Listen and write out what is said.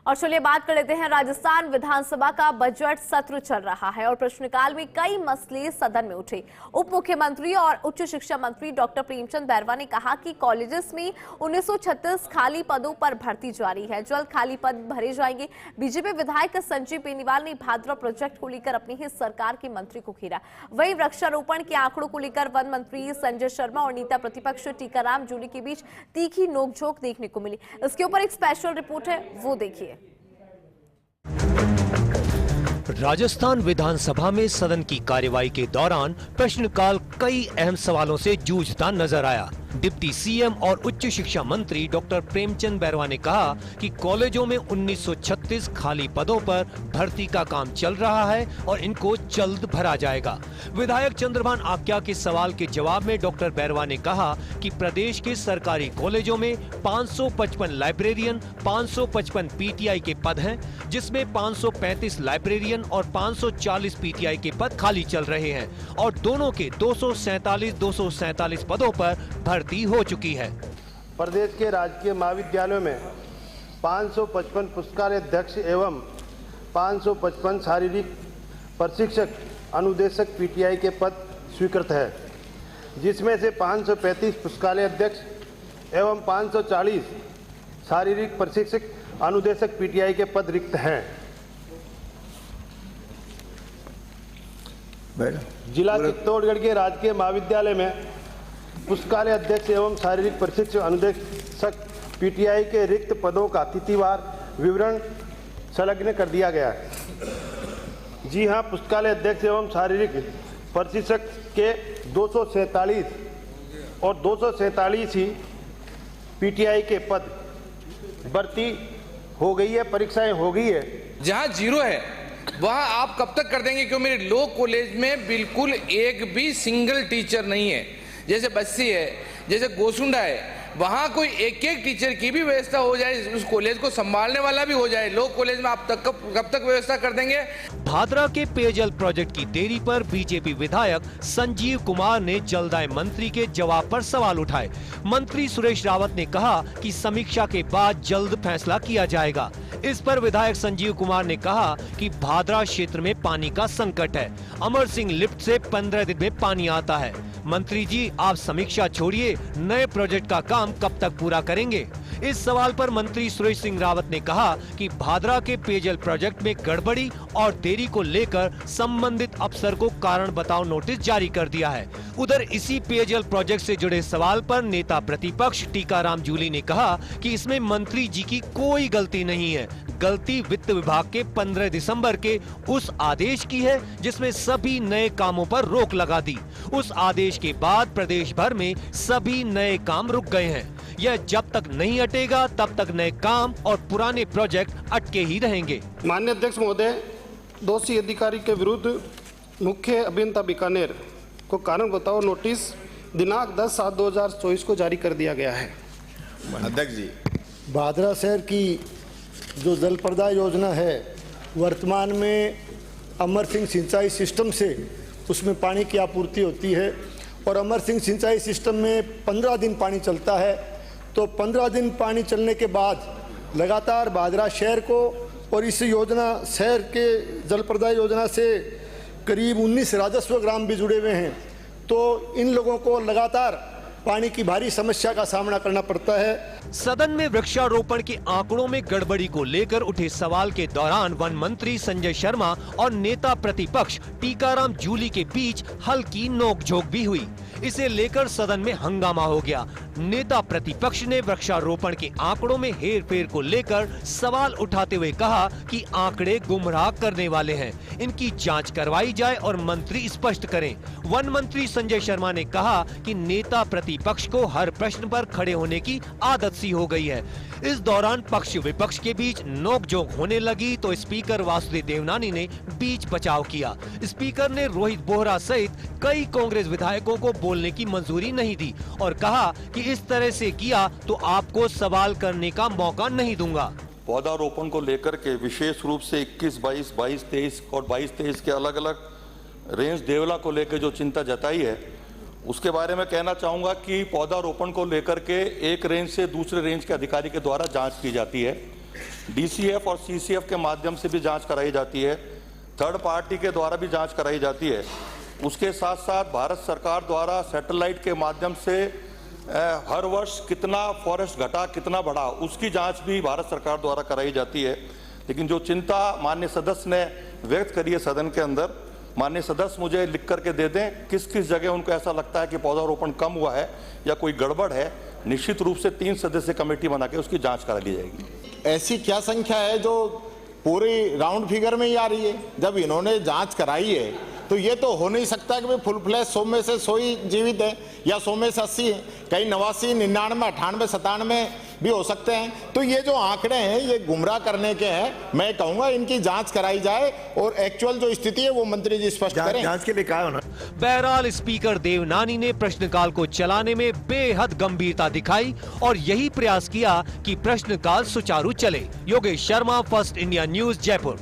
और चलिए बात कर लेते हैं। राजस्थान विधानसभा का बजट सत्र चल रहा है और प्रश्नकाल में कई मसले सदन में उठे। उप मुख्यमंत्री और उच्च शिक्षा मंत्री डॉक्टर प्रेमचंद बैरवा ने कहा कि कॉलेजेस में 1936 खाली पदों पर भर्ती जारी है, जल्द खाली पद भरे जाएंगे। बीजेपी विधायक संजीव बेनीवाल ने भाद्रा प्रोजेक्ट को लेकर अपनी ही सरकार के मंत्री को घेरा। वहीं वृक्षारोपण के आंकड़ों को लेकर वन मंत्री संजय शर्मा और नेता प्रतिपक्ष टीकाराम जूली के बीच तीखी नोकझोंक देखने को मिली। इसके ऊपर एक स्पेशल रिपोर्ट है, वो देखिए। राजस्थान विधानसभा में सदन की कार्यवाही के दौरान प्रश्नकाल कई अहम सवालों से जूझता नजर आया। डिप्टी सीएम और उच्च शिक्षा मंत्री डॉक्टर प्रेमचंद बैरवा ने कहा कि कॉलेजों में 1936 खाली पदों पर भर्ती का काम चल रहा है और इनको जल्द भरा जाएगा। विधायक चंद्रभान आक्या के सवाल के जवाब में डॉक्टर बैरवा ने कहा कि प्रदेश के सरकारी कॉलेजों में 555 लाइब्रेरियन, 555 पीटीआई के पद हैं, जिसमें 535 लाइब्रेरियन और 540 पीटीआई के पद खाली चल रहे हैं और दोनों के 247 पदों पर भर्ती हो चुकी है। प्रदेश के राजकीय महाविद्यालयों में 555 पुस्तकालय अध्यक्ष एवं 555 शारीरिक प्रशिक्षक अनुदेशक पीटीआई के पद स्वीकृत है, जिसमें से 535 पुस्तकालय अध्यक्ष एवं 540 शारीरिक प्रशिक्षक अनुदेशक पीटीआई के पद रिक्त हैं। जिला चित्तौड़गढ़ के राजकीय महाविद्यालय में पुस्तकालय अध्यक्ष एवं शारीरिक प्रशिक्षक अनुदेशक पीटीआई के रिक्त पदों का तिथिवार विवरण संलग्न कर दिया गया है। जी हां, पुस्तकालय अध्यक्ष एवं शारीरिक प्रशिक्षक के 247 और 247 ही पीटीआई के पद भर्ती हो गई है, परीक्षाएं हो गई है। जहां जीरो है वहां आप कब तक कर देंगे? क्यों मेरे लॉ कॉलेज में बिल्कुल एक भी सिंगल टीचर नहीं है। जैसे बस्सी है, जैसे गोसुंडा है, वहां कोई एक एक टीचर की भी व्यवस्था हो जाए, उस कॉलेज को संभालने वाला भी हो जाए। लॉ कॉलेज में आप कब तक व्यवस्था कर देंगे? भादरा के पेयजल प्रोजेक्ट की देरी पर बीजेपी विधायक संजीव कुमार ने जलदाय मंत्री के जवाब पर सवाल उठाए। मंत्री सुरेश रावत ने कहा कि समीक्षा के बाद जल्द फैसला किया जाएगा। इस पर विधायक संजीव कुमार ने कहा कि भादरा क्षेत्र में पानी का संकट है। अमर सिंह लिफ्ट से 15 दिन में पानी आता है। मंत्री जी, आप समीक्षा छोड़िए, नए प्रोजेक्ट का काम कब तक पूरा करेंगे? इस सवाल पर मंत्री सुरेश सिंह रावत ने कहा कि भादरा के पेयजल प्रोजेक्ट में गड़बड़ी और देरी को लेकर संबंधित अफसर को कारण बताओ नोटिस जारी कर दिया है। उधर इसी पेयजल प्रोजेक्ट से जुड़े सवाल पर नेता प्रतिपक्ष टीकाराम जूली ने कहा कि इसमें मंत्री जी की कोई गलती नहीं है। गलती वित्त विभाग के 15 दिसंबर के उस आदेश की है जिसमें सभी नए कामों पर रोक लगा दी। उस आदेश के बाद प्रदेश भर में सभी नए काम रुक गए हैं। यह जब तक नहीं हटेगा तब तक नए काम और पुराने प्रोजेक्ट अटके ही रहेंगे। माननीय अध्यक्ष महोदय, दोषी अधिकारी के विरुद्ध मुख्य अभियंता बीकानेर को कारण बताओ नोटिस दिनांक 10/7/2024 को जारी कर दिया गया है। अध्यक्ष जी, भादरा शहर की जो जल प्रदाय योजना है, वर्तमान में अमर सिंह सिंचाई सिस्टम से उसमें पानी की आपूर्ति होती है और अमर सिंह सिंचाई सिस्टम में 15 दिन पानी चलता है। तो 15 दिन पानी चलने के बाद लगातार भादरा शहर को और इस योजना शहर के जल प्रदाय योजना से करीब 19 राजस्व ग्राम भी जुड़े हुए हैं। तो इन लोगों को लगातार पानी की भारी समस्या का सामना करना पड़ता है। सदन में वृक्षारोपण के आंकड़ों में गड़बड़ी को लेकर उठे सवाल के दौरान वन मंत्री संजय शर्मा और नेता प्रतिपक्ष टीकाराम जूली के बीच हल्की नोकझोंक भी हुई। इसे लेकर सदन में हंगामा हो गया। नेता प्रतिपक्ष ने वृक्षारोपण के आंकड़ों में हेरफेर को लेकर सवाल उठाते हुए कहा कि आंकड़े गुमराह करने वाले हैं, इनकी जांच करवाई जाए और मंत्री स्पष्ट करें। वन मंत्री संजय शर्मा ने कहा कि नेता प्रतिपक्ष को हर प्रश्न पर खड़े होने की आदत सी हो गई है। इस दौरान पक्ष विपक्ष के बीच नोकझोंक होने लगी तो स्पीकर वासुदेव देवनानी ने बीच बचाव किया। स्पीकर ने रोहित बोहरा सहित कई कांग्रेस विधायकों को बोलने की मंजूरी नहीं दी और कहा कि इस तरह से किया तो आपको सवाल करने का मौका नहीं दूंगा। पौधारोपण को लेकर के विशेष रूप से 21, 22, 22-23 और 22-23 के अलग अलग रेंज देवला को लेकर जो चिंता जताई है, उसके बारे में कहना चाहूँगा कि पौधारोपण को लेकर के एक रेंज से दूसरे रेंज के अधिकारी के द्वारा जांच की जाती है DCF और CCF के माध्यम से भी जांच कराई जाती है, थर्ड पार्टी के द्वारा भी जांच कराई जाती है। उसके साथ साथ भारत सरकार द्वारा सैटेलाइट के माध्यम से हर वर्ष कितना फॉरेस्ट घटा कितना बढ़ा उसकी जांच भी भारत सरकार द्वारा कराई जाती है। लेकिन जो चिंता माननीय सदस्य ने व्यक्त करी है सदन के अंदर, माननीय सदस्य मुझे लिख करके दे दें किस किस जगह उनको ऐसा लगता है कि पौधारोपण कम हुआ है या कोई गड़बड़ है। निश्चित रूप से 3 सदस्य कमेटी बना के उसकी जांच करा ली जाएगी। ऐसी क्या संख्या है जो पूरी राउंड फिगर में ही आ रही है? जब इन्होंने जांच कराई है तो ये तो हो नहीं सकता कि भाई फुल फ्लैश 100 में से 100 ही जीवित है या 100 में से 80 है, कहीं 89, 99, 98, 97 भी हो सकते हैं। तो ये जो आंकड़े हैं ये गुमराह करने के हैं। मैं कहूंगा इनकी जांच कराई जाए और एक्चुअल जो स्थिति है वो मंत्री जी स्पष्ट करें। जांच के लिए कहा होना। बहरहाल स्पीकर देवनानी ने प्रश्नकाल को चलाने में बेहद गंभीरता दिखाई और यही प्रयास किया कि प्रश्नकाल सुचारू चले। Yogesh Sharma, first India news, Jaipur.